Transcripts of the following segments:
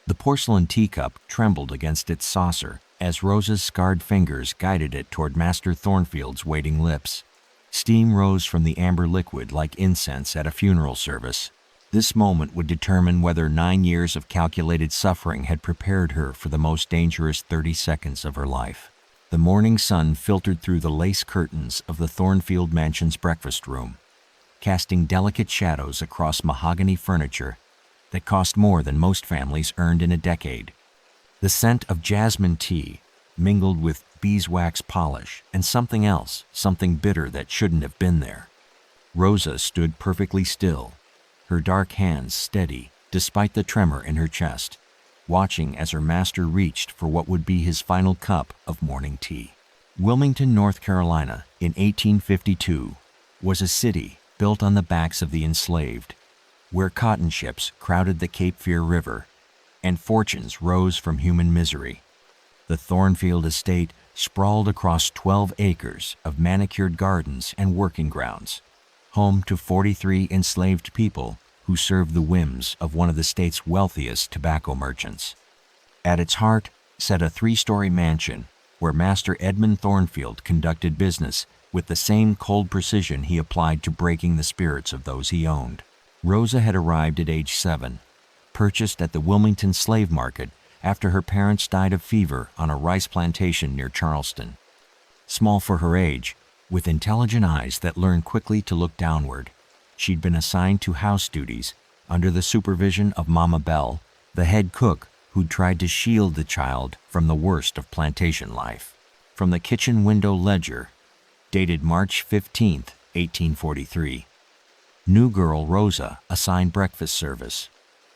The porcelain teacup trembled against its saucer as Rosa's scarred fingers guided it toward Master Thornfield's waiting lips. Steam rose from the amber liquid like incense at a funeral service. This moment would determine whether 9 years of calculated suffering had prepared her for the most dangerous 30 seconds of her life. The morning sun filtered through the lace curtains of the Thornfield mansion's breakfast room, casting delicate shadows across mahogany furniture that cost more than most families earned in a decade. The scent of jasmine tea mingled with beeswax polish and something else, something bitter that shouldn't have been there. Rosa stood perfectly still, her dark hands steady despite the tremor in her chest, watching as her master reached for what would be his final cup of morning tea. Wilmington, North Carolina, in 1852, was a city built on the backs of the enslaved, where cotton ships crowded the Cape Fear River and fortunes rose from human misery. The Thornfield estate sprawled across 12 acres of manicured gardens and working grounds, home to 43 enslaved people who served the whims of one of the state's wealthiest tobacco merchants. At its heart sat a 3-story mansion where Master Edmund Thornfield conducted business with the same cold precision he applied to breaking the spirits of those he owned. Rosa had arrived at age 7, purchased at the Wilmington slave market after her parents died of fever on a rice plantation near Charleston. Small for her age, with intelligent eyes that learned quickly to look downward, she'd been assigned to house duties under the supervision of Mama Belle, the head cook who'd tried to shield the child from the worst of plantation life. From the kitchen window ledger, dated March 15, 1843, new girl Rosa assigned breakfast service.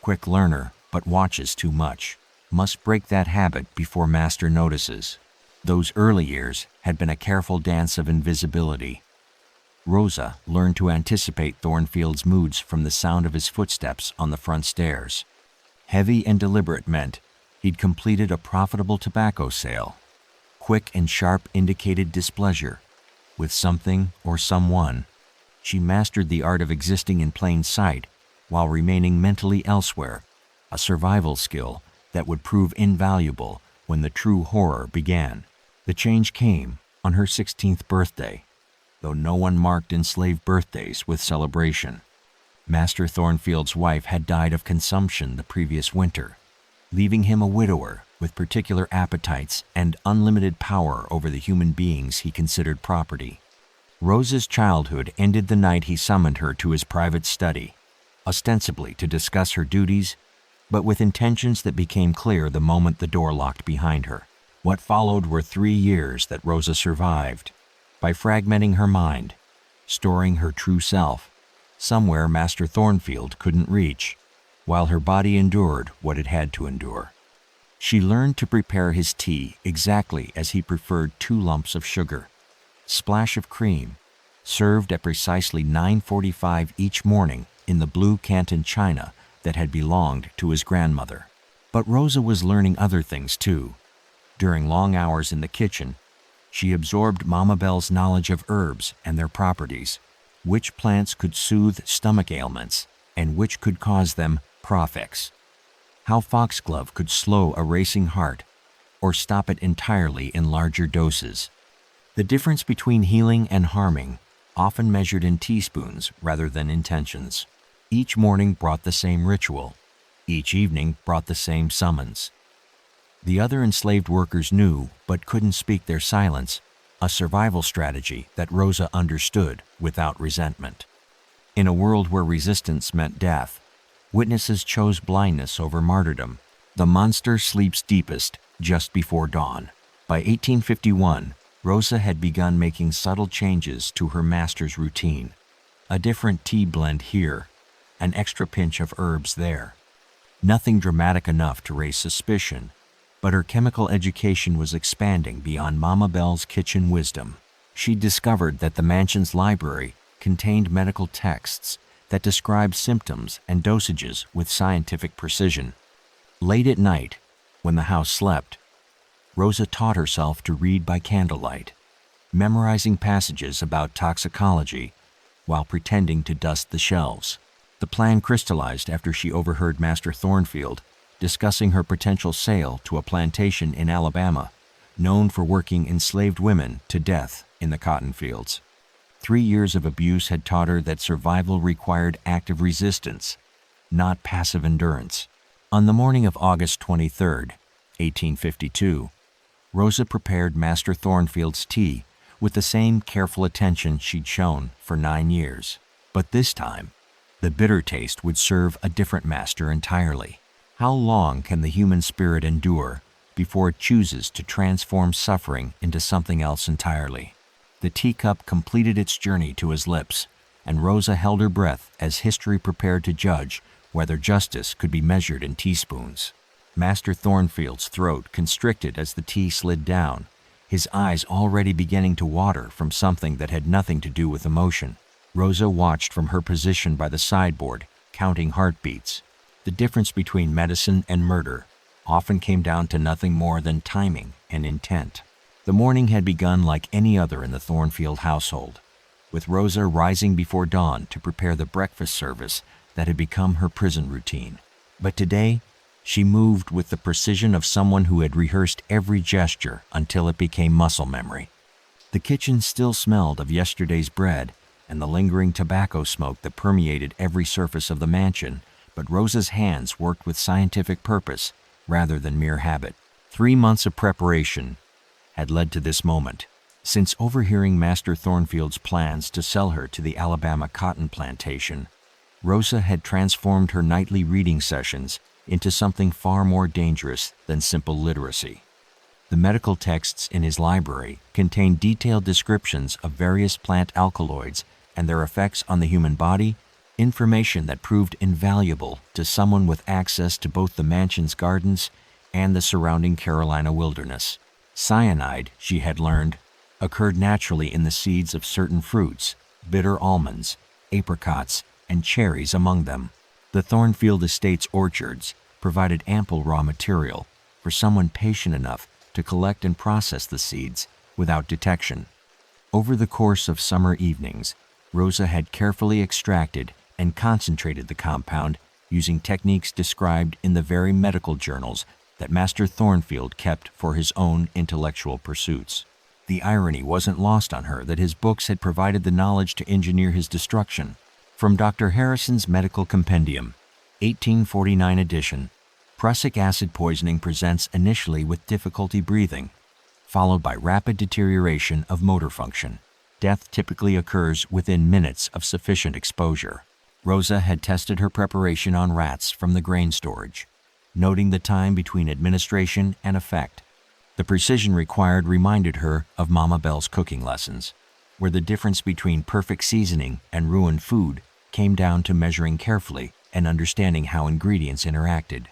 Quick learner, but watches too much. Must break that habit before master notices. Those early years had been a careful dance of invisibility. Rosa learned to anticipate Thornfield's moods from the sound of his footsteps on the front stairs. Heavy and deliberate meant he'd completed a profitable tobacco sale. Quick and sharp indicated displeasure with something or someone. She mastered the art of existing in plain sight while remaining mentally elsewhere, a survival skill that would prove invaluable when the true horror began. The change came on her 16th birthday, though no one marked enslaved birthdays with celebration. Master Thornfield's wife had died of consumption the previous winter, leaving him a widower with particular appetites and unlimited power over the human beings he considered property. Rosa's childhood ended the night he summoned her to his private study, ostensibly to discuss her duties, but with intentions that became clear the moment the door locked behind her. What followed were 3 years that Rosa survived by fragmenting her mind, storing her true self, somewhere Master Thornfield couldn't reach, while her body endured what it had to endure. She learned to prepare his tea exactly as he preferred 2 lumps of sugar, splash of cream, served at precisely 9:45 each morning in the blue Canton china that had belonged to his grandmother. But Rosa was learning other things too. During long hours in the kitchen, she absorbed Mama Belle's knowledge of herbs and their properties, which plants could soothe stomach ailments and which could cause them profix, how foxglove could slow a racing heart or stop it entirely in larger doses. The difference between healing and harming, often measured in teaspoons rather than intentions. Each morning brought the same ritual. Each evening brought the same summons. The other enslaved workers knew, but couldn't speak their silence, a survival strategy that Rosa understood without resentment. In a world where resistance meant death, witnesses chose blindness over martyrdom. The monster sleeps deepest just before dawn. By 1851, Rosa had begun making subtle changes to her master's routine. A different tea blend here, an extra pinch of herbs there. Nothing dramatic enough to raise suspicion, but her chemical education was expanding beyond Mama Belle's kitchen wisdom. She discovered that the mansion's library contained medical texts that described symptoms and dosages with scientific precision. Late at night, when the house slept, Rosa taught herself to read by candlelight, memorizing passages about toxicology while pretending to dust the shelves. The plan crystallized after she overheard Master Thornfield discussing her potential sale to a plantation in Alabama, known for working enslaved women to death in the cotton fields. 3 years of abuse had taught her that survival required active resistance, not passive endurance. On the morning of August 23, 1852, Rosa prepared Master Thornfield's tea with the same careful attention she'd shown for 9 years. But this time, the bitter taste would serve a different master entirely. How long can the human spirit endure before it chooses to transform suffering into something else entirely? The teacup completed its journey to his lips, and Rosa held her breath as history prepared to judge whether justice could be measured in teaspoons. Master Thornfield's throat constricted as the tea slid down, his eyes already beginning to water from something that had nothing to do with emotion. Rosa watched from her position by the sideboard, counting heartbeats. The difference between medicine and murder often came down to nothing more than timing and intent. The morning had begun like any other in the Thornfield household, with Rosa rising before dawn to prepare the breakfast service that had become her prison routine. But today, she moved with the precision of someone who had rehearsed every gesture until it became muscle memory. The kitchen still smelled of yesterday's bread and the lingering tobacco smoke that permeated every surface of the mansion, but Rosa's hands worked with scientific purpose rather than mere habit. 3 months of preparation had led to this moment. Since overhearing Master Thornfield's plans to sell her to the Alabama cotton plantation, Rosa had transformed her nightly reading sessions into something far more dangerous than simple literacy. The medical texts in his library contained detailed descriptions of various plant alkaloids and their effects on the human body, information that proved invaluable to someone with access to both the mansion's gardens and the surrounding Carolina wilderness. Cyanide, she had learned, occurred naturally in the seeds of certain fruits, bitter almonds, apricots, and cherries among them. The Thornfield Estate's orchards provided ample raw material for someone patient enough to collect and process the seeds without detection. Over the course of summer evenings, Rosa had carefully extracted and concentrated the compound using techniques described in the very medical journals that Master Thornfield kept for his own intellectual pursuits. The irony wasn't lost on her that his books had provided the knowledge to engineer his destruction. From Dr. Harrison's Medical Compendium, 1849 edition, prussic acid poisoning presents initially with difficulty breathing, followed by rapid deterioration of motor function. Death typically occurs within minutes of sufficient exposure. Rosa had tested her preparation on rats from the grain storage, noting the time between administration and effect. The precision required reminded her of Mama Bell's cooking lessons, where the difference between perfect seasoning and ruined food came down to measuring carefully and understanding how ingredients interacted.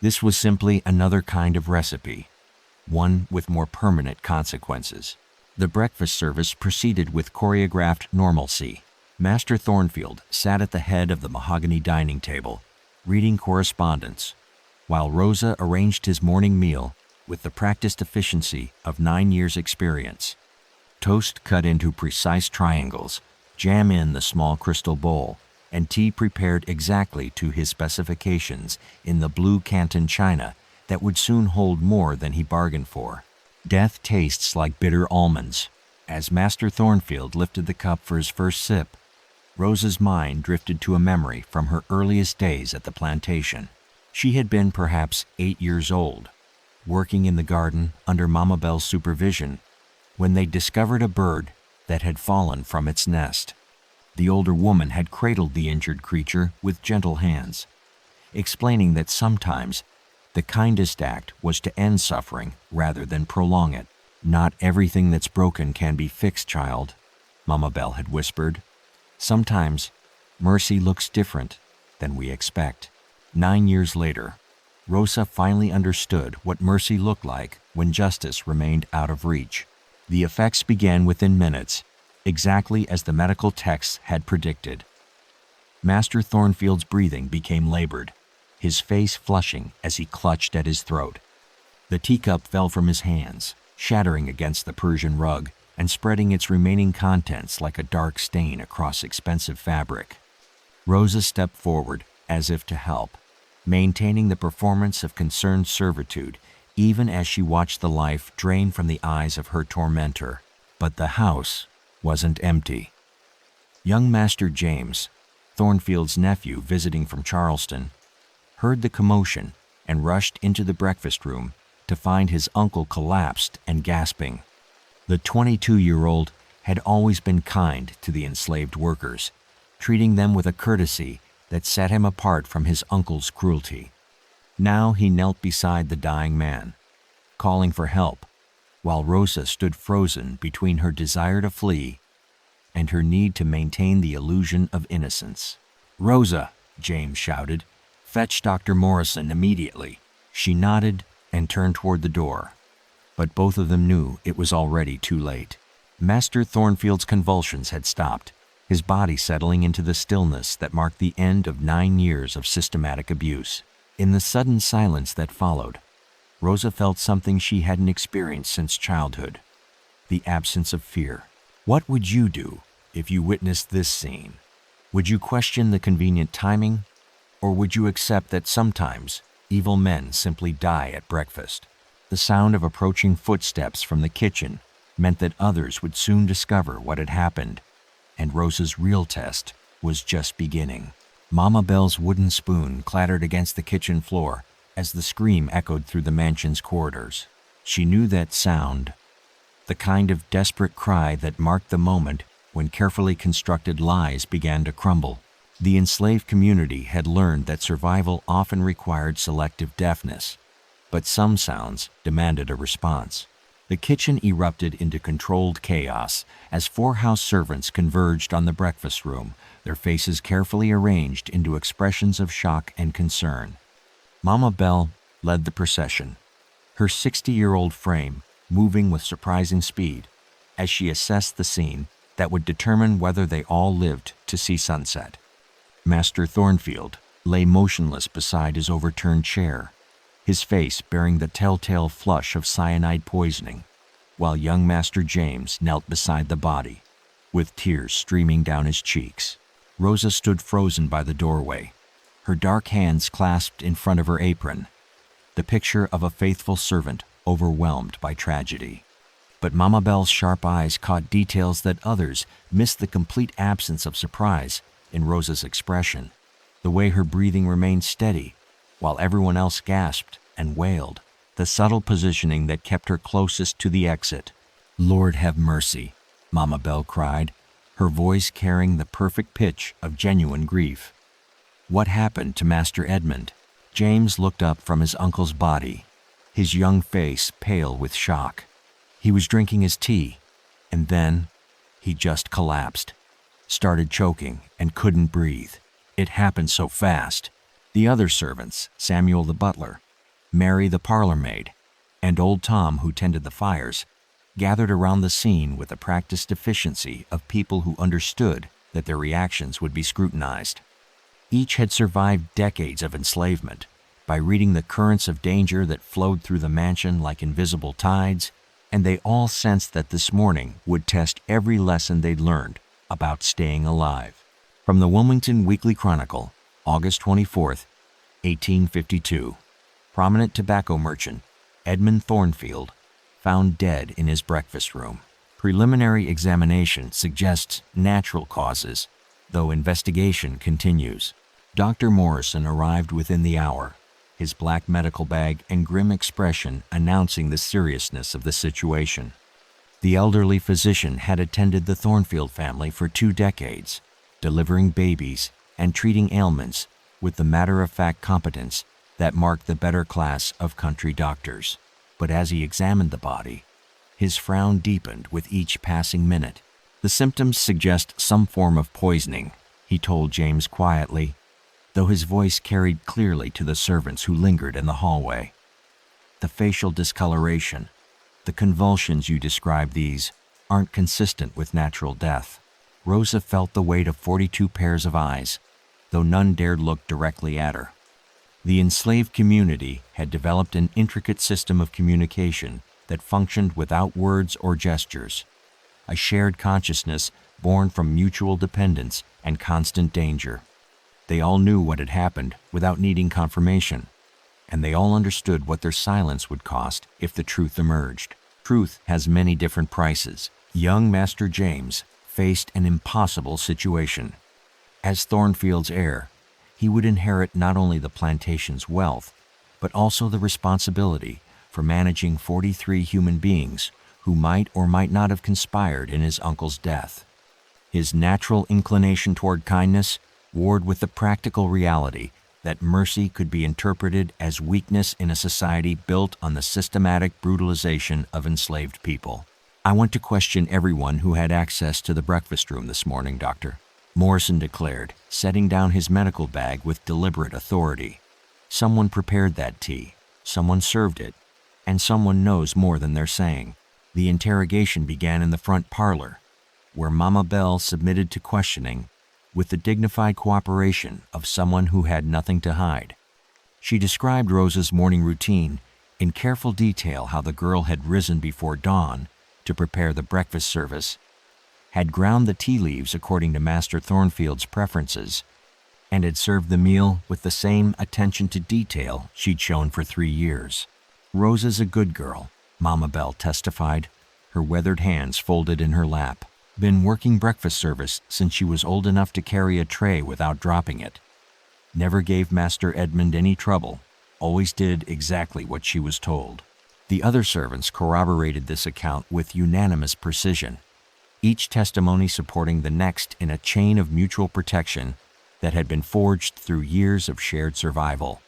This was simply another kind of recipe, one with more permanent consequences. The breakfast service proceeded with choreographed normalcy. Master Thornfield sat at the head of the mahogany dining table, reading correspondence, while Rosa arranged his morning meal with the practiced efficiency of 9 years' experience. Toast cut into precise triangles, jam in the small crystal bowl, and tea prepared exactly to his specifications in the blue Canton china that would soon hold more than he bargained for. Death tastes like bitter almonds. As Master Thornfield lifted the cup for his first sip, Rosa's mind drifted to a memory from her earliest days at the plantation. She had been perhaps 8 years old, working in the garden under Mama Bell's supervision, when they discovered a bird that had fallen from its nest. The older woman had cradled the injured creature with gentle hands, explaining that sometimes the kindest act was to end suffering rather than prolong it. "Not everything that's broken can be fixed, child," Mama Bell had whispered. "Sometimes mercy looks different than we expect." 9 years later, Rosa finally understood what mercy looked like when justice remained out of reach. The effects began within minutes, exactly as the medical texts had predicted. Master Thornfield's breathing became labored, his face flushing as he clutched at his throat. The teacup fell from his hands, shattering against the Persian rug and spreading its remaining contents like a dark stain across expensive fabric. Rosa stepped forward as if to help, maintaining the performance of concerned servitude even as she watched the life drain from the eyes of her tormentor. But the house wasn't empty. Young Master James, Thornfield's nephew visiting from Charleston, heard the commotion and rushed into the breakfast room to find his uncle collapsed and gasping. The 22-year-old had always been kind to the enslaved workers, treating them with a courtesy that set him apart from his uncle's cruelty. Now he knelt beside the dying man, calling for help, while Rosa stood frozen between her desire to flee and her need to maintain the illusion of innocence. "Rosa," James shouted, "fetch Dr. Morrison immediately." She nodded and turned toward the door, but both of them knew it was already too late. Master Thornfield's convulsions had stopped, his body settling into the stillness that marked the end of 9 years of systematic abuse. In the sudden silence that followed, Rosa felt something she hadn't experienced since childhood: the absence of fear. What would you do if you witnessed this scene? Would you question the convenient timing, or would you accept that sometimes evil men simply die at breakfast? The sound of approaching footsteps from the kitchen meant that others would soon discover what had happened, and Rosa's real test was just beginning. Mama Bell's wooden spoon clattered against the kitchen floor as the scream echoed through the mansion's corridors. She knew that sound, the kind of desperate cry that marked the moment when carefully constructed lies began to crumble. The enslaved community had learned that survival often required selective deafness, but some sounds demanded a response. The kitchen erupted into controlled chaos as 4 house servants converged on the breakfast room, their faces carefully arranged into expressions of shock and concern. Mama Bell led the procession, her 60-year-old frame moving with surprising speed as she assessed the scene that would determine whether they all lived to see sunset. Master Thornfield lay motionless beside his overturned chair, his face bearing the telltale flush of cyanide poisoning, while young Master James knelt beside the body, with tears streaming down his cheeks. Rosa stood frozen by the doorway, her dark hands clasped in front of her apron, the picture of a faithful servant overwhelmed by tragedy. But Mama Bell's sharp eyes caught details that others missed: the complete absence of surprise in Rosa's expression, the way her breathing remained steady while everyone else gasped and wailed, the subtle positioning that kept her closest to the exit. "Lord have mercy," Mama Bell cried, her voice carrying the perfect pitch of genuine grief. "What happened to Master Edmund?" James looked up from his uncle's body, his young face pale with shock. He was drinking his tea, and then he just collapsed, started choking, and couldn't breathe. It happened so fast. The other servants, Samuel the butler, Mary the parlor maid, and old Tom who tended the fires, gathered around the scene with the practiced efficiency of people who understood that their reactions would be scrutinized. Each had survived decades of enslavement by reading the currents of danger that flowed through the mansion like invisible tides, and they all sensed that this morning would test every lesson they'd learned about staying alive. From the Wilmington Weekly Chronicle, August 24th, 1852. Prominent tobacco merchant Edmund Thornfield found dead in his breakfast room. Preliminary examination suggests natural causes, though investigation continues. Dr. Morrison arrived within the hour, his black medical bag and grim expression announcing the seriousness of the situation. The elderly physician had attended the Thornfield family for 2 decades, delivering babies and treating ailments with the matter-of-fact competence that marked the better class of country doctors. But as he examined the body, his frown deepened with each passing minute. "The symptoms suggest some form of poisoning," he told James quietly, though his voice carried clearly to the servants who lingered in the hallway. "The facial discoloration, the convulsions you describe, these aren't consistent with natural death." Rosa felt the weight of 42 pairs of eyes, though none dared look directly at her. The enslaved community had developed an intricate system of communication that functioned without words or gestures, a shared consciousness born from mutual dependence and constant danger. They all knew what had happened without needing confirmation, and they all understood what their silence would cost if the truth emerged. Truth has many different prices. Young Master James faced an impossible situation. As Thornfield's heir, he would inherit not only the plantation's wealth, but also the responsibility for managing 43 human beings who might or might not have conspired in his uncle's death. His natural inclination toward kindness warred with the practical reality that mercy could be interpreted as weakness in a society built on the systematic brutalization of enslaved people. "I want to question everyone who had access to the breakfast room this morning, Doctor," Morrison declared, setting down his medical bag with deliberate authority. "Someone prepared that tea, someone served it, and someone knows more than they're saying." The interrogation began in the front parlor, where Mama Bell submitted to questioning with the dignified cooperation of someone who had nothing to hide. She described Rosa's morning routine in careful detail: how the girl had risen before dawn to prepare the breakfast service, had ground the tea leaves according to Master Thornfield's preferences, and had served the meal with the same attention to detail she'd shown for 3 years. "Rosa's a good girl," Mama Bell testified, her weathered hands folded in her lap. "Been working breakfast service since she was old enough to carry a tray without dropping it. Never gave Master Edmund any trouble, always did exactly what she was told." The other servants corroborated this account with unanimous precision, each testimony supporting the next in a chain of mutual protection that had been forged through years of shared survival.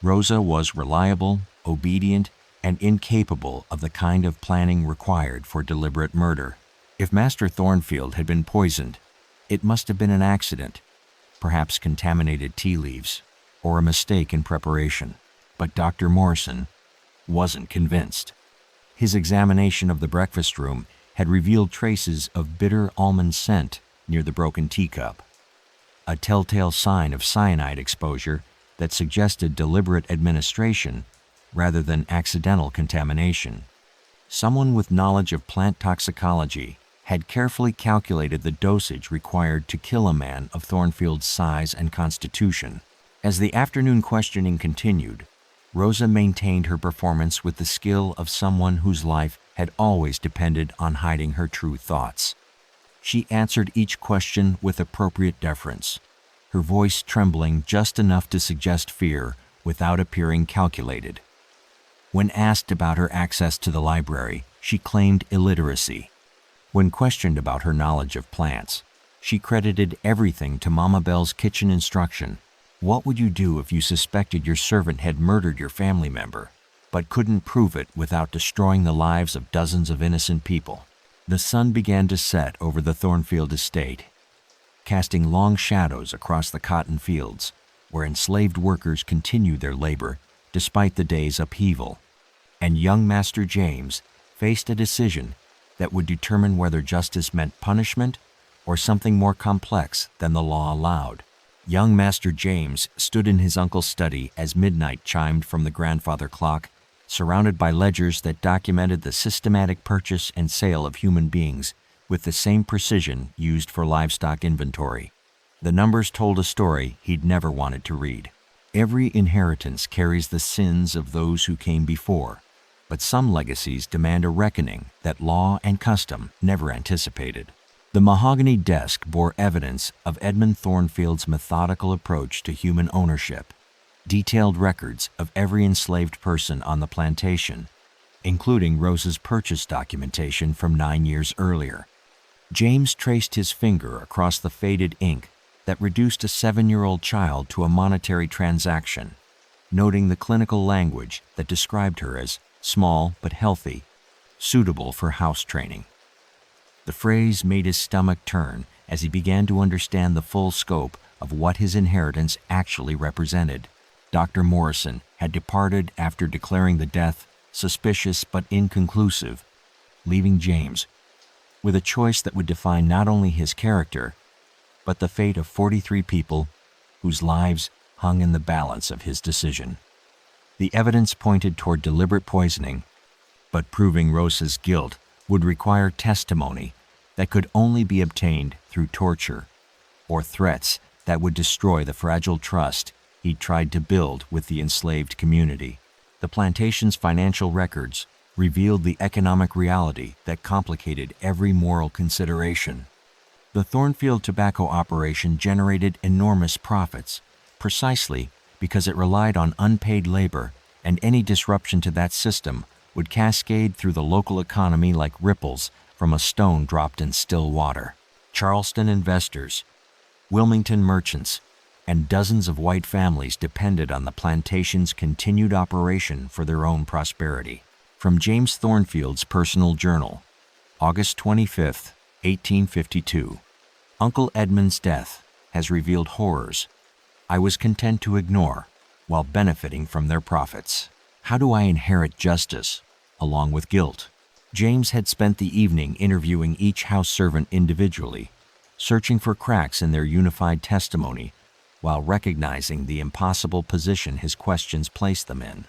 Rosa was reliable, obedient, and incapable of the kind of planning required for deliberate murder. If Master Thornfield had been poisoned, it must have been an accident, perhaps contaminated tea leaves, or a mistake in preparation. But Dr. Morrison wasn't convinced. His examination of the breakfast room had revealed traces of bitter almond scent near the broken teacup, a telltale sign of cyanide exposure that suggested deliberate administration rather than accidental contamination. Someone with knowledge of plant toxicology had carefully calculated the dosage required to kill a man of Thornfield's size and constitution. As the afternoon questioning continued, Rosa maintained her performance with the skill of someone whose life had always depended on hiding her true thoughts. She answered each question with appropriate deference, her voice trembling just enough to suggest fear without appearing calculated. When asked about her access to the library, she claimed illiteracy. When questioned about her knowledge of plants, she credited everything to Mama Bell's kitchen instruction. "What would you do if you suspected your servant had murdered your family member, but couldn't prove it without destroying the lives of dozens of innocent people?" The sun began to set over the Thornfield estate, casting long shadows across the cotton fields, where enslaved workers continued their labor despite the day's upheaval. And young Master James faced a decision that would determine whether justice meant punishment or something more complex than the law allowed. Young Master James stood in his uncle's study as midnight chimed from the grandfather clock, surrounded by ledgers that documented the systematic purchase and sale of human beings with the same precision used for livestock inventory. The numbers told a story he'd never wanted to read. Every inheritance carries the sins of those who came before, but some legacies demand a reckoning that law and custom never anticipated. The mahogany desk bore evidence of Edmund Thornfield's methodical approach to human ownership, detailed records of every enslaved person on the plantation, including Rosa's purchase documentation from 9 years earlier. James traced his finger across the faded ink that reduced a 7-year-old child to a monetary transaction, noting the clinical language that described her as small but healthy, suitable for house training. The phrase made his stomach turn as he began to understand the full scope of what his inheritance actually represented. Dr. Morrison had departed after declaring the death suspicious but inconclusive, leaving James with a choice that would define not only his character, but the fate of 43 people whose lives hung in the balance of his decision. The evidence pointed toward deliberate poisoning, but proving Rosa's guilt would require testimony that could only be obtained through torture or threats that would destroy the fragile trust he'd tried to build with the enslaved community. The plantation's financial records revealed the economic reality that complicated every moral consideration. The Thornfield tobacco operation generated enormous profits, precisely because it relied on unpaid labor, and any disruption to that system would cascade through the local economy like ripples from a stone dropped in still water. Charleston investors, Wilmington merchants, and dozens of white families depended on the plantation's continued operation for their own prosperity. From James Thornfield's personal journal, August 25, 1852. Uncle Edmund's death has revealed horrors I was content to ignore while benefiting from their profits. How do I inherit justice along with guilt? James had spent the evening interviewing each house servant individually, searching for cracks in their unified testimony while recognizing the impossible position his questions placed them in.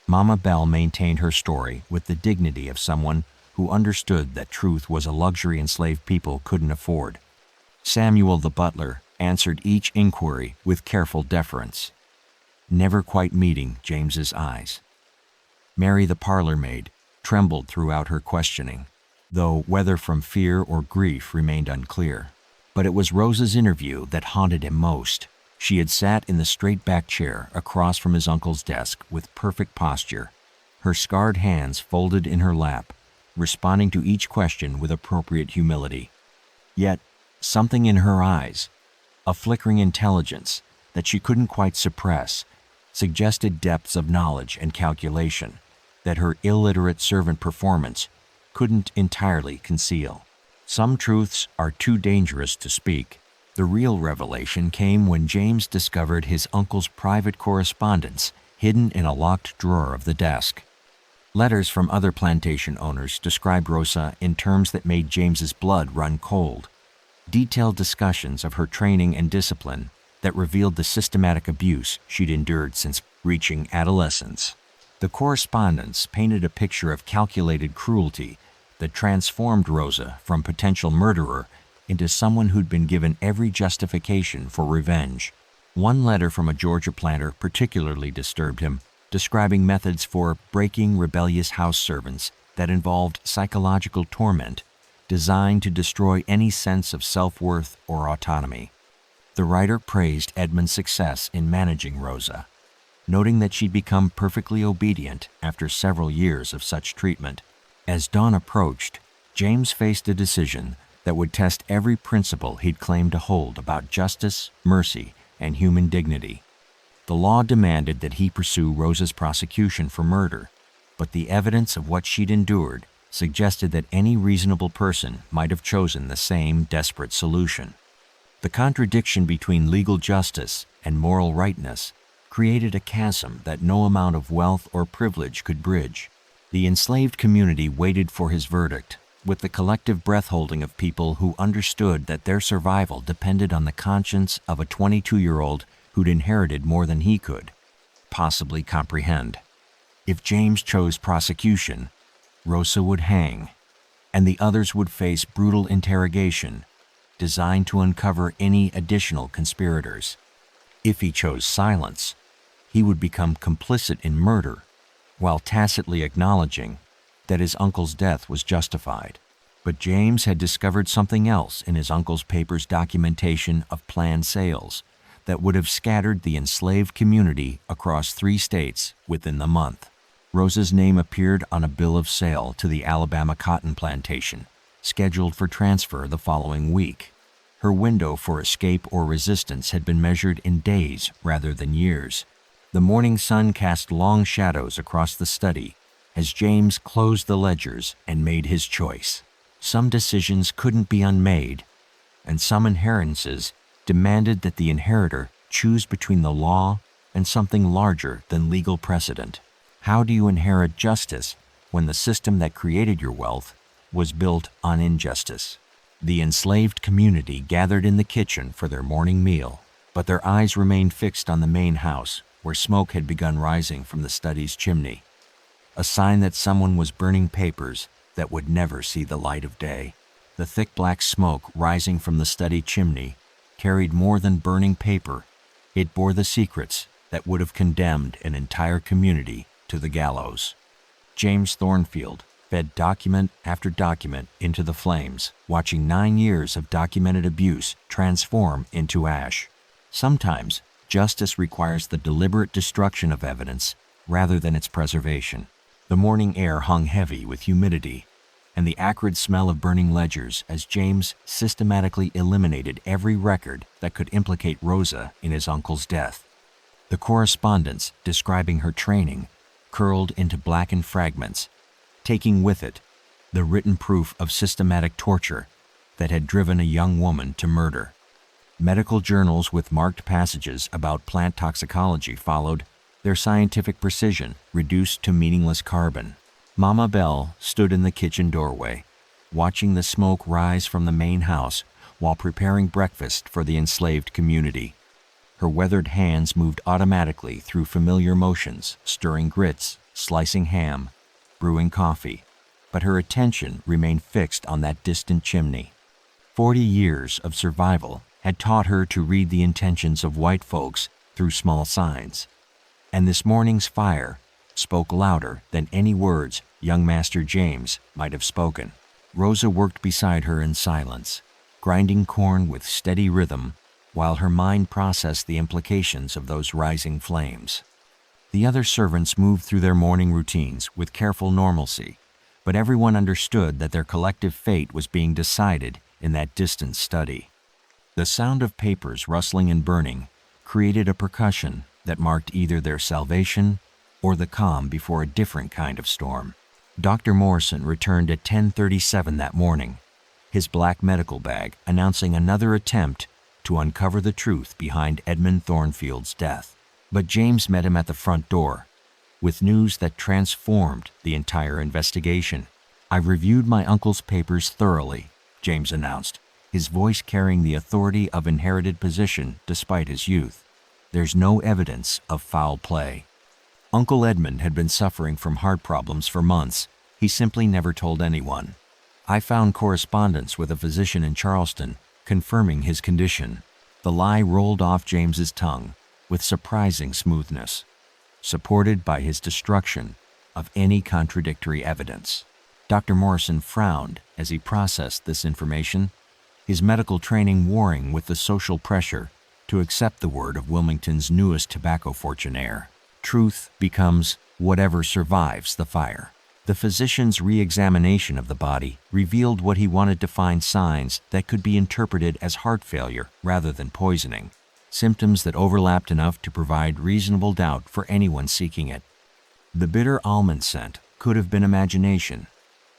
Mama Bell maintained her story with the dignity of someone who understood that truth was a luxury enslaved people couldn't afford. Samuel the butler answered each inquiry with careful deference, never quite meeting James's eyes. Mary the parlor maid trembled throughout her questioning, though whether from fear or grief remained unclear. But it was Rosa's interview that haunted him most. She had sat in the straight-back chair across from his uncle's desk with perfect posture, her scarred hands folded in her lap, responding to each question with appropriate humility. Yet, something in her eyes, a flickering intelligence that she couldn't quite suppress, suggested depths of knowledge and calculation that her illiterate servant performance couldn't entirely conceal. Some truths are too dangerous to speak. The real revelation came when James discovered his uncle's private correspondence hidden in a locked drawer of the desk. Letters from other plantation owners described Rosa in terms that made James's blood run cold. Detailed discussions of her training and discipline that revealed the systematic abuse she'd endured since reaching adolescence. The correspondence painted a picture of calculated cruelty that transformed Rosa from potential murderer into someone who'd been given every justification for revenge. One letter from a Georgia planter particularly disturbed him, describing methods for breaking rebellious house servants that involved psychological torment designed to destroy any sense of self-worth or autonomy. The writer praised Edmund's success in managing Rosa, noting that she'd become perfectly obedient after several years of such treatment. As dawn approached, James faced a decision that would test every principle he'd claimed to hold about justice, mercy, and human dignity. The law demanded that he pursue Rosa's prosecution for murder, but the evidence of what she'd endured suggested that any reasonable person might have chosen the same desperate solution. The contradiction between legal justice and moral rightness created a chasm that no amount of wealth or privilege could bridge. The enslaved community waited for his verdict, with the collective breath-holding of people who understood that their survival depended on the conscience of a 22-year-old who'd inherited more than he could possibly comprehend. If James chose prosecution, Rosa would hang, and the others would face brutal interrogation designed to uncover any additional conspirators. If he chose silence, he would become complicit in murder, while tacitly acknowledging that his uncle's death was justified. But James had discovered something else in his uncle's paper's documentation of planned sales that would have scattered the enslaved community across 3 states within the month. Rosa's name appeared on a bill of sale to the Alabama cotton plantation, scheduled for transfer the following week. Her window for escape or resistance had been measured in days rather than years. The morning sun cast long shadows across the study as James closed the ledgers and made his choice. Some decisions couldn't be unmade, and some inheritances demanded that the inheritor choose between the law and something larger than legal precedent. How do you inherit justice when the system that created your wealth was built on injustice? The enslaved community gathered in the kitchen for their morning meal, but their eyes remained fixed on the main house, where smoke had begun rising from the study's chimney, a sign that someone was burning papers that would never see the light of day. The thick black smoke rising from the study chimney carried more than burning paper. It bore the secrets that would have condemned an entire community to the gallows. James Thornfield fed document after document into the flames, watching 9 years of documented abuse transform into ash. Sometimes, justice requires the deliberate destruction of evidence rather than its preservation. The morning air hung heavy with humidity and the acrid smell of burning ledgers as James systematically eliminated every record that could implicate Rosa in his uncle's death. The correspondence describing her training curled into blackened fragments, taking with it the written proof of systematic torture that had driven a young woman to murder. Medical journals with marked passages about plant toxicology followed, their scientific precision reduced to meaningless carbon. Mama Belle stood in the kitchen doorway, watching the smoke rise from the main house while preparing breakfast for the enslaved community. Her weathered hands moved automatically through familiar motions, stirring grits, slicing ham, brewing coffee, but her attention remained fixed on that distant chimney. 40 years of survival had taught her to read the intentions of white folks through small signs, and this morning's fire spoke louder than any words young Master James might have spoken. Rosa worked beside her in silence, grinding corn with steady rhythm while her mind processed the implications of those rising flames. The other servants moved through their morning routines with careful normalcy, but everyone understood that their collective fate was being decided in that distant study. The sound of papers rustling and burning created a percussion that marked either their salvation or the calm before a different kind of storm. Dr. Morrison returned at 10:37 that morning, his black medical bag announcing another attempt to uncover the truth behind Edmund Thornfield's death. But James met him at the front door, with news that transformed the entire investigation. "I've reviewed my uncle's papers thoroughly," James announced, his voice carrying the authority of inherited position despite his youth. "There's no evidence of foul play." Uncle Edmund had been suffering from heart problems for months. He simply never told anyone. "I found correspondence with a physician in Charleston confirming his condition." The lie rolled off James's tongue with surprising smoothness, supported by his destruction of any contradictory evidence. Dr. Morrison frowned as he processed this information, his medical training warring with the social pressure to accept the word of Wilmington's newest tobacco fortunaire. Truth becomes whatever survives the fire. The physician's re-examination of the body revealed what he wanted to find: signs that could be interpreted as heart failure rather than poisoning, symptoms that overlapped enough to provide reasonable doubt for anyone seeking it. The bitter almond scent could have been imagination,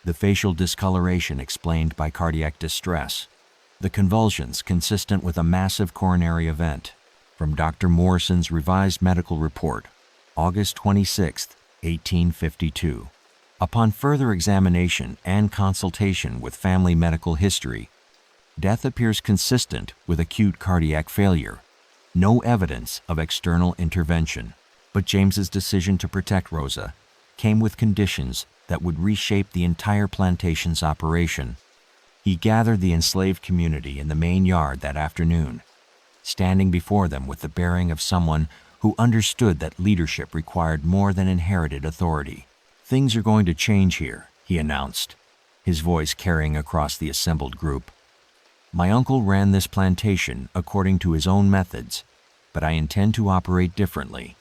the facial discoloration explained by cardiac distress, the convulsions consistent with a massive coronary event. From Dr. Morrison's revised medical report, August 26, 1852. Upon further examination and consultation with family medical history, death appears consistent with acute cardiac failure. No evidence of external intervention. But James's decision to protect Rosa came with conditions that would reshape the entire plantation's operation. He gathered the enslaved community in the main yard that afternoon, standing before them with the bearing of someone who understood that leadership required more than inherited authority. "Things are going to change here," he announced, his voice carrying across the assembled group. "My uncle ran this plantation according to his own methods, but I intend to operate differently.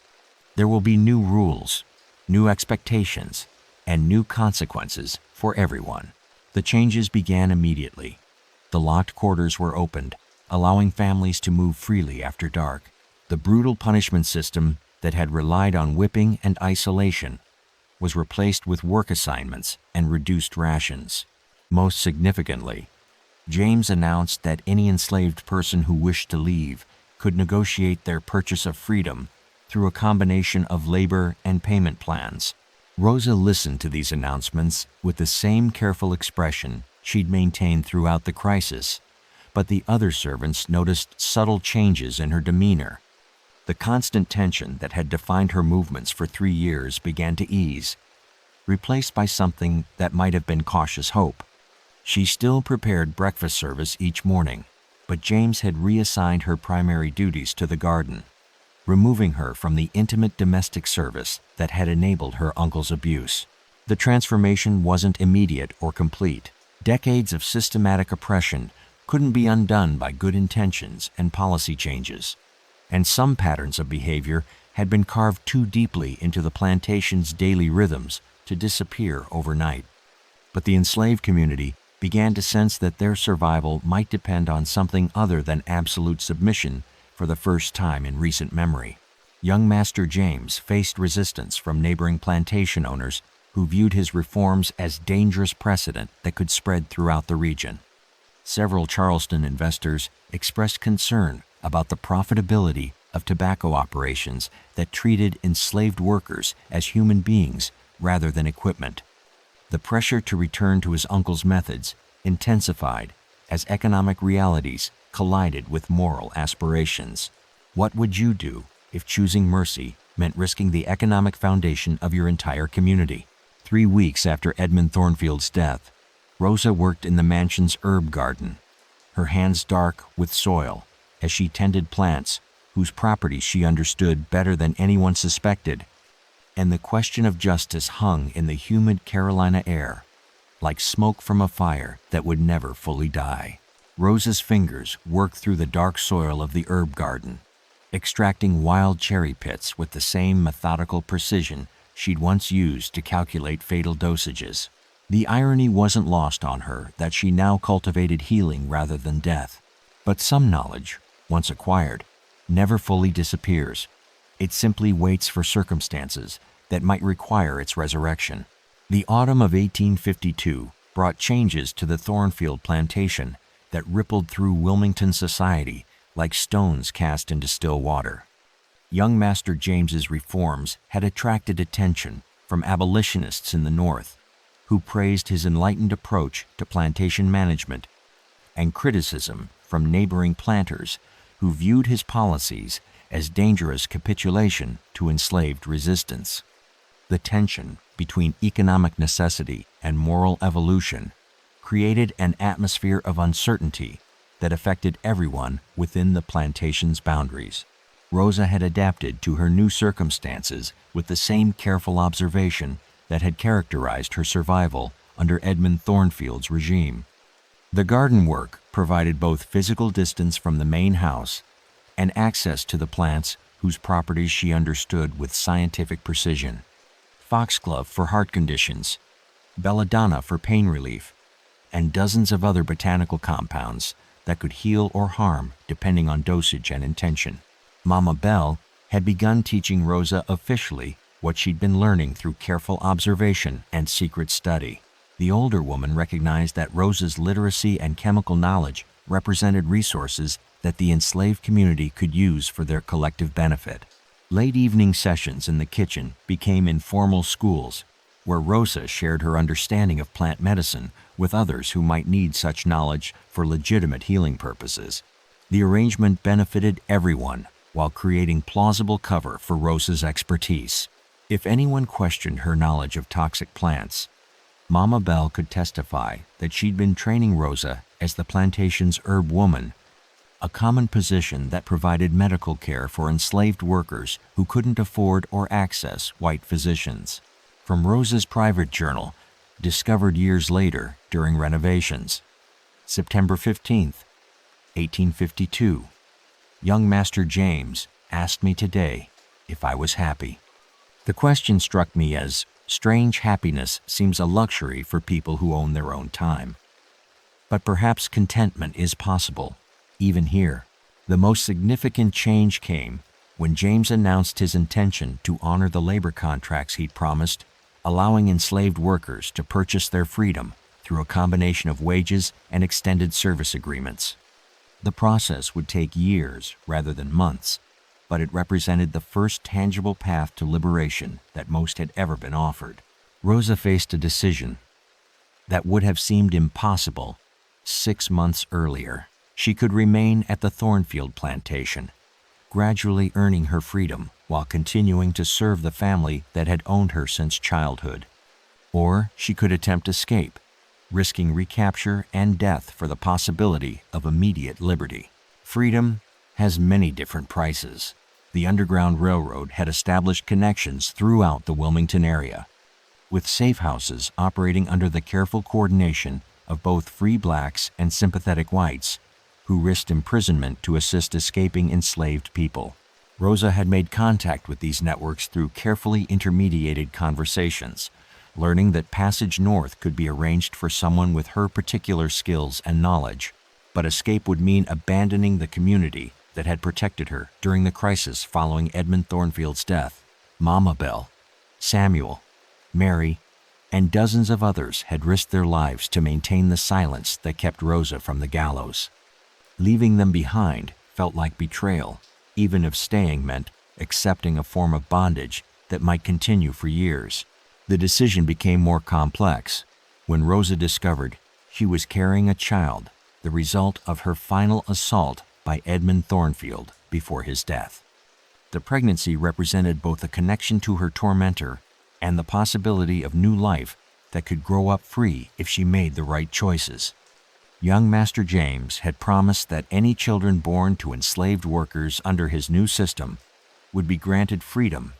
There will be new rules, new expectations, and new consequences for everyone." The changes began immediately. The locked quarters were opened, allowing families to move freely after dark. The brutal punishment system that had relied on whipping and isolation was replaced with work assignments and reduced rations. Most significantly, James announced that any enslaved person who wished to leave could negotiate their purchase of freedom through a combination of labor and payment plans. Rosa listened to these announcements with the same careful expression she'd maintained throughout the crisis, but the other servants noticed subtle changes in her demeanor. The constant tension that had defined her movements for 3 years began to ease, replaced by something that might have been cautious hope. She still prepared breakfast service each morning, But James had reassigned her primary duties to the garden, removing her from the intimate domestic service that had enabled her uncle's abuse. The transformation wasn't immediate or complete. Decades of systematic oppression couldn't be undone by good intentions and policy changes, and some patterns of behavior had been carved too deeply into the plantation's daily rhythms to disappear overnight. But the enslaved community began to sense that their survival might depend on something other than absolute submission for the first time in recent memory. Young Master James faced resistance from neighboring plantation owners who viewed his reforms as dangerous precedent that could spread throughout the region. Several Charleston investors expressed concern about the profitability of tobacco operations that treated enslaved workers as human beings rather than equipment. The pressure to return to his uncle's methods intensified as economic realities collided with moral aspirations. What would you do if choosing mercy meant risking the economic foundation of your entire community? 3 weeks after Edmund Thornfield's death, Rosa worked in the mansion's herb garden, her hands dark with soil as she tended plants whose properties she understood better than anyone suspected. And the question of justice hung in the humid Carolina air, like smoke from a fire that would never fully die. Rosa's fingers worked through the dark soil of the herb garden, extracting wild cherry pits with the same methodical precision she'd once used to calculate fatal dosages. The irony wasn't lost on her that she now cultivated healing rather than death. But some knowledge, once acquired, never fully disappears. It simply waits for circumstances that might require its resurrection. The autumn of 1852 brought changes to the Thornfield plantation that rippled through Wilmington society like stones cast into still water. Young Master James's reforms had attracted attention from abolitionists in the North, who praised his enlightened approach to plantation management, and criticism from neighboring planters who viewed his policies as dangerous capitulation to enslaved resistance. The tension between economic necessity and moral evolution created an atmosphere of uncertainty that affected everyone within the plantation's boundaries. Rosa had adapted to her new circumstances with the same careful observation that had characterized her survival under Edmund Thornfield's regime. The garden work provided both physical distance from the main house and access to the plants whose properties she understood with scientific precision. Foxglove for heart conditions, belladonna for pain relief, and dozens of other botanical compounds that could heal or harm depending on dosage and intention. Mama Belle had begun teaching Rosa officially what she'd been learning through careful observation and secret study. The older woman recognized that Rosa's literacy and chemical knowledge represented resources that the enslaved community could use for their collective benefit. Late evening sessions in the kitchen became informal schools, where Rosa shared her understanding of plant medicine with others who might need such knowledge for legitimate healing purposes. The arrangement benefited everyone while creating plausible cover for Rosa's expertise. If anyone questioned her knowledge of toxic plants, Mama Belle could testify that she'd been training Rosa as the plantation's herb woman, a common position that provided medical care for enslaved workers who couldn't afford or access white physicians. From Rosa's private journal, discovered years later during renovations. September 15th, 1852. Young Master James asked me today if I was happy. The question struck me as strange. Happiness seems a luxury for people who own their own time. But perhaps contentment is possible, even here. The most significant change came when James announced his intention to honor the labor contracts he'd promised, allowing enslaved workers to purchase their freedom through a combination of wages and extended service agreements. The process would take years rather than months, but it represented the first tangible path to liberation that most had ever been offered. Rosa faced a decision that would have seemed impossible 6 months earlier. She could remain at the Thornfield plantation, gradually earning her freedom while continuing to serve the family that had owned her since childhood. Or she could attempt escape, risking recapture and death for the possibility of immediate liberty. Freedom has many different prices. The Underground Railroad had established connections throughout the Wilmington area, with safe houses operating under the careful coordination of both free blacks and sympathetic whites, who risked imprisonment to assist escaping enslaved people. Rosa had made contact with these networks through carefully intermediated conversations, learning that passage north could be arranged for someone with her particular skills and knowledge. But escape would mean abandoning the community that had protected her during the crisis following Edmund Thornfield's death. Mama Bell, Samuel, Mary, and dozens of others had risked their lives to maintain the silence that kept Rosa from the gallows. Leaving them behind felt like betrayal, even if staying meant accepting a form of bondage that might continue for years. The decision became more complex when Rosa discovered she was carrying a child, the result of her final assault by Edmund Thornfield before his death. The pregnancy represented both a connection to her tormentor and the possibility of new life that could grow up free if she made the right choices. Young Master James had promised that any children born to enslaved workers under his new system would be granted freedom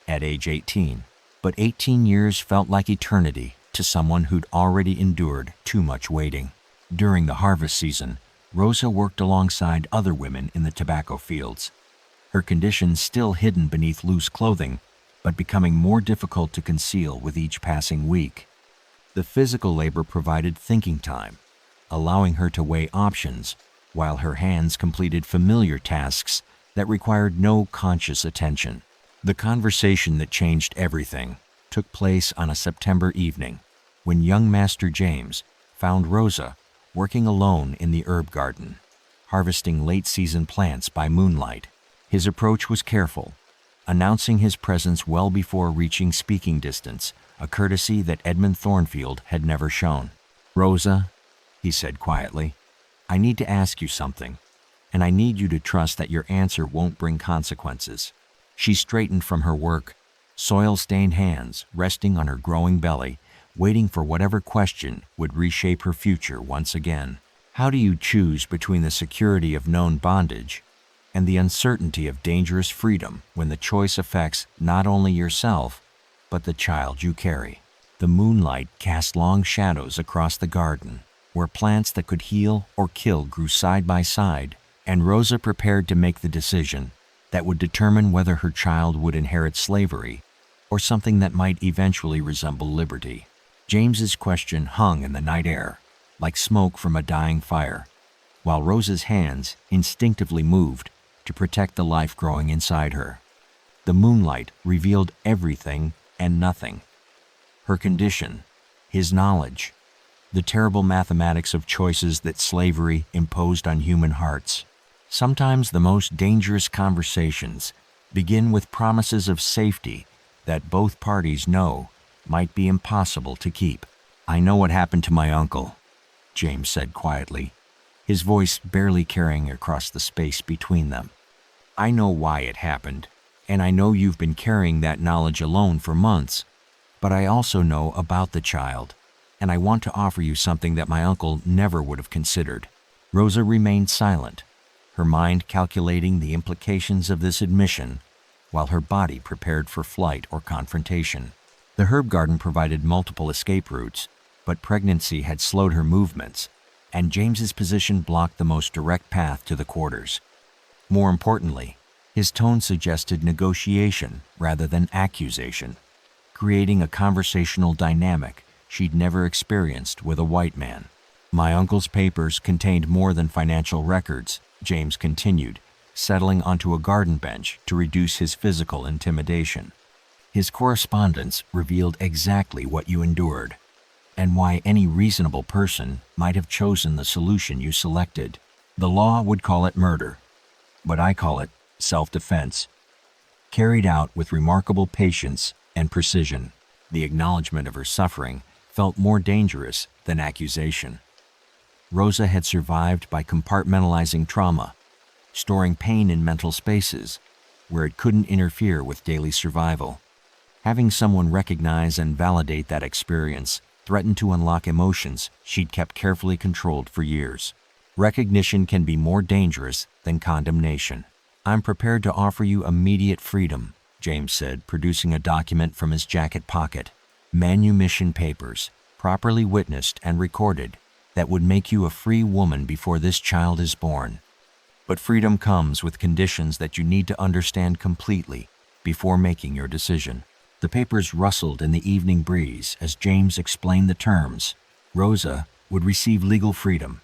at age 18. But 18 years felt like eternity to someone who'd already endured too much waiting. During the harvest season, Rosa worked alongside other women in the tobacco fields, her condition still hidden beneath loose clothing, but becoming more difficult to conceal with each passing week. The physical labor provided thinking time, allowing her to weigh options, while her hands completed familiar tasks that required no conscious attention. The conversation that changed everything took place on a September evening, when young Master James found Rosa working alone in the herb garden, harvesting late-season plants by moonlight. His approach was careful, announcing his presence well before reaching speaking distance, a courtesy that Edmund Thornfield had never shown. "Rosa," he said quietly, "I need to ask you something, and I need you to trust that your answer won't bring consequences." She straightened from her work, soil-stained hands resting on her growing belly, waiting for whatever question would reshape her future once again. "How do you choose between the security of known bondage and the uncertainty of dangerous freedom when the choice affects not only yourself, but the child you carry?" The moonlight cast long shadows across the garden, where plants that could heal or kill grew side by side, and Rosa prepared to make the decision that would determine whether her child would inherit slavery or something that might eventually resemble liberty. James's question hung in the night air, like smoke from a dying fire, while Rosa's hands instinctively moved to protect the life growing inside her. The moonlight revealed everything and nothing: her condition, his knowledge, the terrible mathematics of choices that slavery imposed on human hearts. Sometimes the most dangerous conversations begin with promises of safety that both parties know might be impossible to keep. "I know what happened to my uncle," James said quietly, his voice barely carrying across the space between them. "I know why it happened, and I know you've been carrying that knowledge alone for months, but I also know about the child, and I want to offer you something that my uncle never would have considered." Rosa remained silent, her mind calculating the implications of this admission, while her body prepared for flight or confrontation. The herb garden provided multiple escape routes, but pregnancy had slowed her movements, and James's position blocked the most direct path to the quarters. More importantly, his tone suggested negotiation rather than accusation, creating a conversational dynamic she'd never experienced with a white man. "My uncle's papers contained more than financial records," James continued, settling onto a garden bench to reduce his physical intimidation. "His correspondence revealed exactly what you endured, and why any reasonable person might have chosen the solution you selected. The law would call it murder, but I call it self-defense, carried out with remarkable patience and precision." The acknowledgement of her suffering felt more dangerous than accusation. Rosa had survived by compartmentalizing trauma, storing pain in mental spaces where it couldn't interfere with daily survival. Having someone recognize and validate that experience threatened to unlock emotions she'd kept carefully controlled for years. Recognition can be more dangerous than condemnation. "I'm prepared to offer you immediate freedom," James said, producing a document from his jacket pocket. "Manumission papers, properly witnessed and recorded, that would make you a free woman before this child is born. But freedom comes with conditions that you need to understand completely before making your decision." The papers rustled in the evening breeze as James explained the terms. Rosa would receive legal freedom,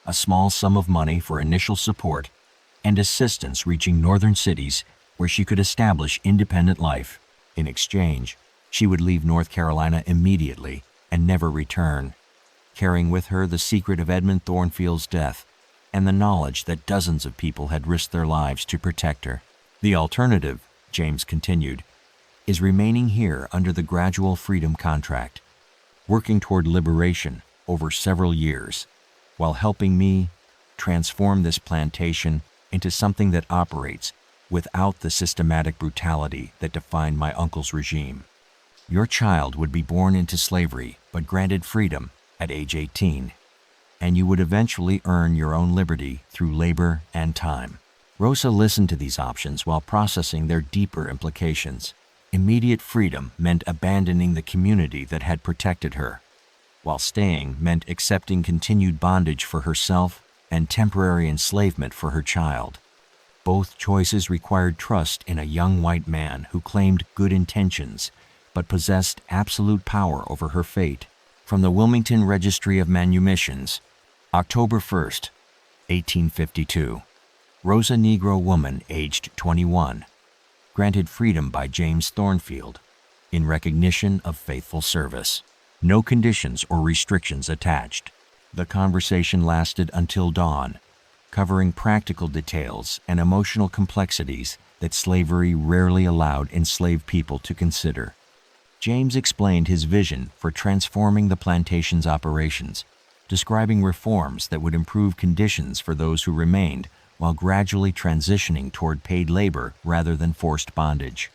a small sum of money for initial support, and assistance reaching northern cities where she could establish independent life. In exchange, she would leave North Carolina immediately and never return, carrying with her the secret of Edmund Thornfield's death and the knowledge that dozens of people had risked their lives to protect her. "The alternative," James continued, "is remaining here under the gradual freedom contract, working toward liberation over several years, while helping me transform this plantation into something that operates without the systematic brutality that defined my uncle's regime. Your child would be born into slavery but granted freedom at age 18, and you would eventually earn your own liberty through labor and time." Rosa listened to these options while processing their deeper implications. Immediate freedom meant abandoning the community that had protected her, while staying meant accepting continued bondage for herself and temporary enslavement for her child. Both choices required trust in a young white man who claimed good intentions but possessed absolute power over her fate. From the Wilmington Registry of Manumissions, October 1st, 1852. Rosa, Negro woman, aged 21, granted freedom by James Thornfield in recognition of faithful service. No conditions or restrictions attached. The conversation lasted until dawn, covering practical details and emotional complexities that slavery rarely allowed enslaved people to consider. James explained his vision for transforming the plantation's operations, describing reforms that would improve conditions for those who remained while gradually transitioning toward paid labor rather than forced bondage.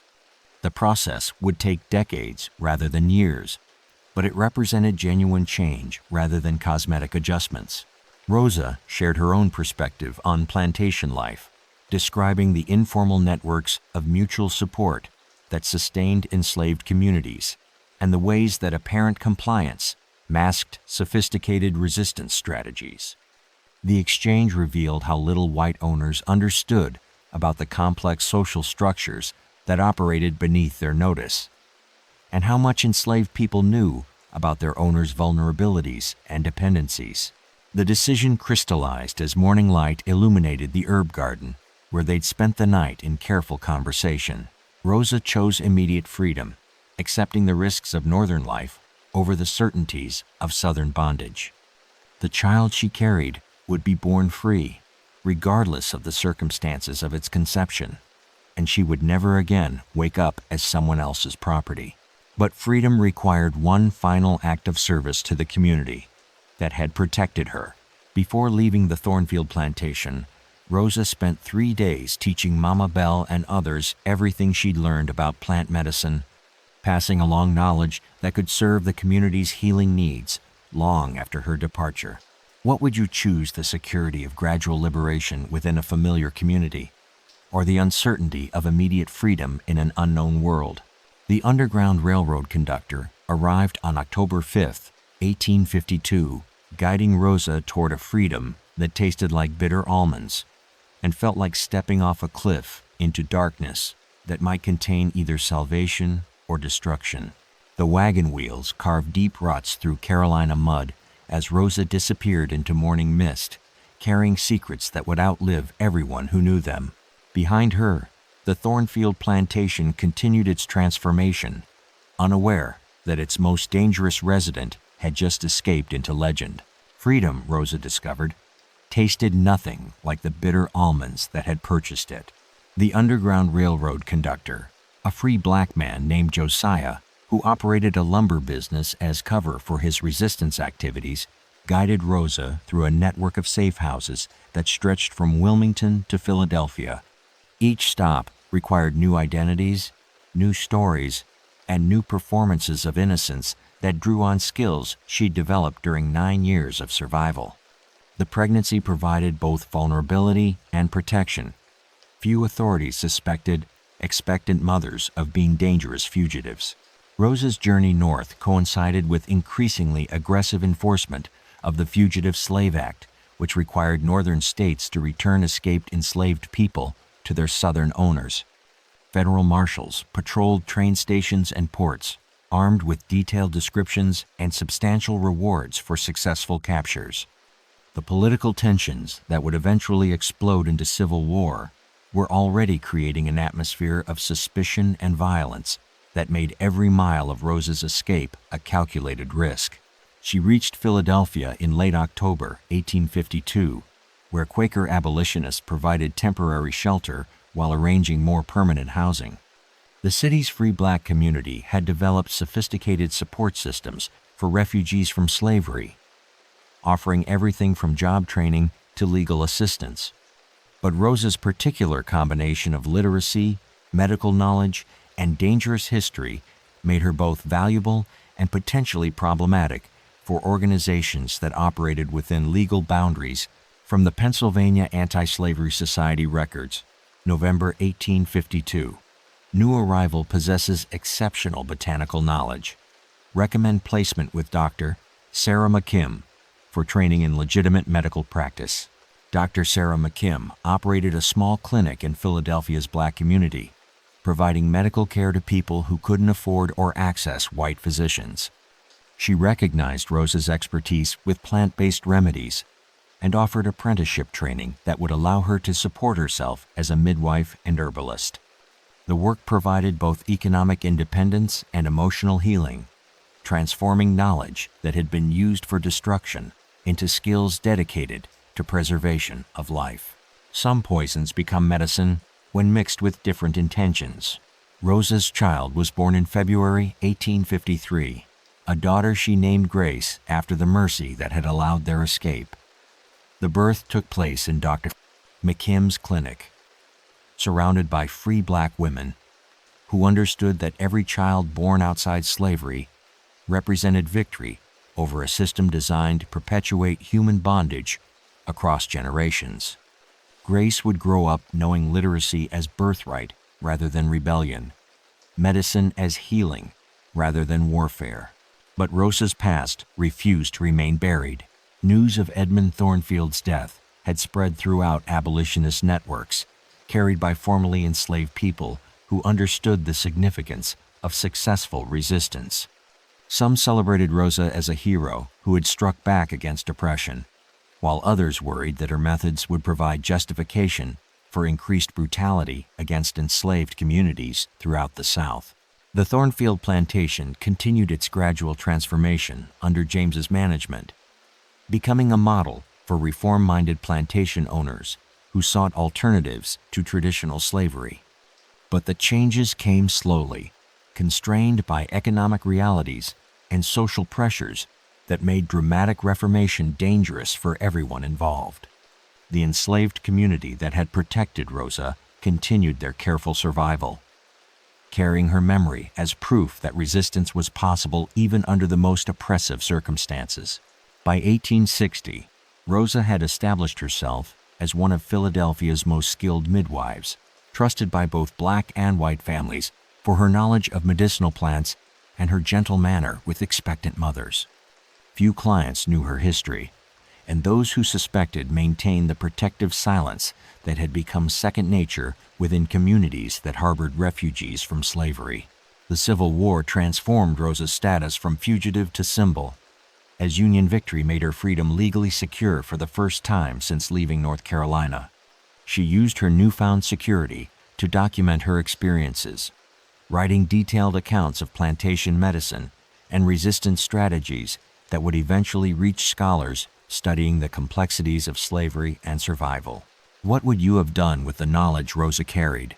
The process would take decades rather than years, but it represented genuine change rather than cosmetic adjustments. Rosa shared her own perspective on plantation life, describing the informal networks of mutual support that sustained enslaved communities and the ways that apparent compliance masked sophisticated resistance strategies. The exchange revealed how little white owners understood about the complex social structures that operated beneath their notice, and how much enslaved people knew about their owners' vulnerabilities and dependencies. The decision crystallized as morning light illuminated the herb garden, where they'd spent the night in careful conversation. Rosa chose immediate freedom, accepting the risks of northern life over the certainties of southern bondage. The child she carried would be born free, regardless of the circumstances of its conception, and she would never again wake up as someone else's property. But freedom required one final act of service to the community that had protected her. Before leaving the Thornfield plantation, Rosa spent 3 days teaching Mama Belle and others everything she'd learned about plant medicine, passing along knowledge that could serve the community's healing needs long after her departure. What would you choose, the security of gradual liberation within a familiar community, or the uncertainty of immediate freedom in an unknown world? The Underground Railroad conductor arrived on October 5th, 1852, guiding Rosa toward a freedom that tasted like bitter almonds and felt like stepping off a cliff into darkness that might contain either salvation or destruction. The wagon wheels carved deep ruts through Carolina mud as Rosa disappeared into morning mist, carrying secrets that would outlive everyone who knew them. Behind her, the Thornfield plantation continued its transformation, unaware that its most dangerous resident had just escaped into legend. Freedom, Rosa discovered, tasted nothing like the bitter almonds that had purchased it. The Underground Railroad conductor, a free black man named Josiah, who operated a lumber business as cover for his resistance activities, guided Rosa through a network of safe houses that stretched from Wilmington to Philadelphia. Each stop required new identities, new stories, and new performances of innocence that drew on skills she'd developed during 9 years of survival. The pregnancy provided both vulnerability and protection. Few authorities suspected expectant mothers of being dangerous fugitives. Rosa's journey north coincided with increasingly aggressive enforcement of the Fugitive Slave Act, which required northern states to return escaped enslaved people to their southern owners. Federal marshals patrolled train stations and ports, armed with detailed descriptions and substantial rewards for successful captures. The political tensions that would eventually explode into civil war were already creating an atmosphere of suspicion and violence that made every mile of Rosa's escape a calculated risk. She reached Philadelphia in late October 1852, where Quaker abolitionists provided temporary shelter while arranging more permanent housing. The city's free black community had developed sophisticated support systems for refugees from slavery, offering everything from job training to legal assistance. But Rosa's particular combination of literacy, medical knowledge, and dangerous history made her both valuable and potentially problematic for organizations that operated within legal boundaries. From the Pennsylvania Anti-Slavery Society records, November 1852. New arrival possesses exceptional botanical knowledge. Recommend placement with Dr. Sarah McKim for training in legitimate medical practice. Dr. Sarah McKim operated a small clinic in Philadelphia's black community, providing medical care to people who couldn't afford or access white physicians. She recognized Rosa's expertise with plant-based remedies and offered apprenticeship training that would allow her to support herself as a midwife and herbalist. The work provided both economic independence and emotional healing, transforming knowledge that had been used for destruction into skills dedicated to preservation of life. Some poisons become medicine when mixed with different intentions. Rosa's child was born in February 1853, a daughter she named Grace after the mercy that had allowed their escape. The birth took place in Dr. McKim's clinic, surrounded by free black women who understood that every child born outside slavery represented victory over a system designed to perpetuate human bondage across generations. Grace would grow up knowing literacy as birthright rather than rebellion, medicine as healing rather than warfare. But Rosa's past refused to remain buried. News of Edmund Thornfield's death had spread throughout abolitionist networks, carried by formerly enslaved people who understood the significance of successful resistance. Some celebrated Rosa as a hero who had struck back against oppression, while others worried that her methods would provide justification for increased brutality against enslaved communities throughout the South. The Thornfield plantation continued its gradual transformation under James's management, becoming a model for reform-minded plantation owners who sought alternatives to traditional slavery. But the changes came slowly, constrained by economic realities and social pressures that made dramatic reformation dangerous for everyone involved. The enslaved community that had protected Rosa continued their careful survival, carrying her memory as proof that resistance was possible even under the most oppressive circumstances. By 1860, Rosa had established herself as one of Philadelphia's most skilled midwives, trusted by both black and white families for her knowledge of medicinal plants and her gentle manner with expectant mothers. Few clients knew her history, and those who suspected maintained the protective silence that had become second nature within communities that harbored refugees from slavery. The Civil War transformed Rosa's status from fugitive to symbol, as Union victory made her freedom legally secure for the first time since leaving North Carolina. She used her newfound security to document her experiences, writing detailed accounts of plantation medicine and resistance strategies that would eventually reach scholars studying the complexities of slavery and survival. What would you have done with the knowledge Rosa carried?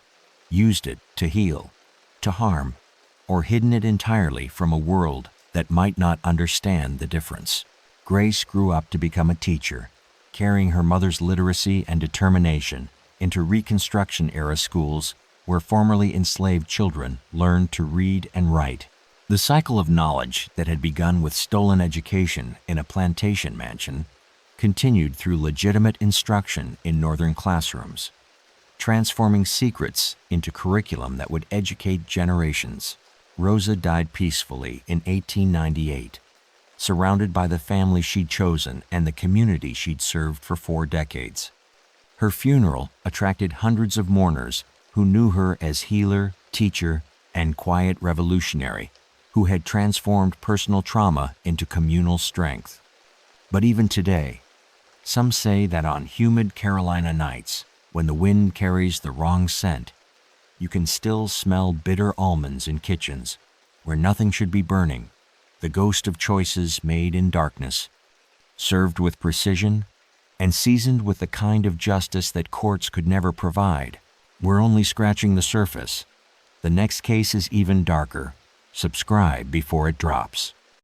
Used it to heal, to harm, or hidden it entirely from a world that might not understand the difference? Grace grew up to become a teacher, carrying her mother's literacy and determination into Reconstruction-era schools where formerly enslaved children learned to read and write. The cycle of knowledge that had begun with stolen education in a plantation mansion continued through legitimate instruction in northern classrooms, transforming secrets into curriculum that would educate generations. Rosa died peacefully in 1898, surrounded by the family she'd chosen and the community she'd served for 4 decades. Her funeral attracted hundreds of mourners who knew her as healer, teacher, and quiet revolutionary who had transformed personal trauma into communal strength. But even today, some say that on humid Carolina nights, when the wind carries the wrong scent, you can still smell bitter almonds in kitchens where nothing should be burning, the ghost of choices made in darkness, served with precision and seasoned with the kind of justice that courts could never provide. We're only scratching the surface. The next case is even darker. Subscribe before it drops.